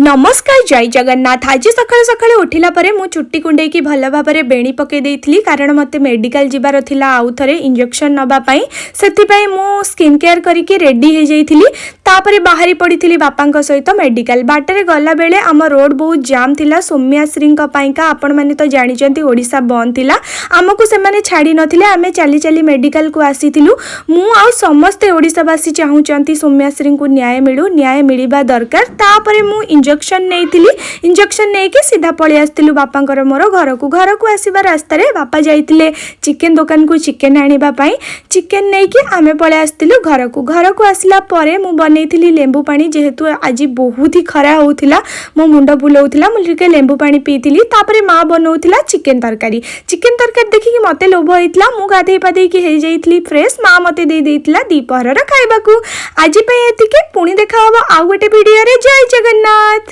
नमस्कार जय जगन्नाथ। आज सकाल सकाल उठिला परे मु चुट्टी कुंडे की भल भाव बेणी पकई देइथिली कारण मते मेडिकल जिबार थिला आउ थरे इंजेक्शन नबा पई सेति मु स्किन केयर करिके रेडी हे जाइथिली। तापरे बाहरी पड़िथिली बापांक सहित मेडिकल बाटरे गला बेले आम रोड बहुत जाम थिला सौम्याश्री पाइका आपण माने तो जानिचंती ओडिसा बंद थिला आमको से माने छाड़ी नथिले आमे चली चली मेडिकल को आसीथिलु। मु आ समस्ते ओडिसावासी चाहूचंती सौम्याश्री को न्याय मिलिबा दरकार। तापरे मु इंजेक्शन नहीं कि सीधा पलि आसलु बापांकर मोर घर को आसवा रास्तार बापा जाइए चिकेन दुकान को चिकेन आने चिकेन नहीं कि आमे पलि आसलु घर को आसला परे मु बनईली लेंबू पानी जेहेतु आज बहुत ही खरा होता मो मुंड बुलाऊला मुझे लेंबू पानी पीली। तापर माँ बनाऊला चिकेन तरकारी देखिकी मत लोभ होता मु गाधे पाधे की फ्रेश माँ मत देदेला दीपहर खाइबा आज पुणी देखा आउ गोटे वीडियो रे। जय जगन्नाथ।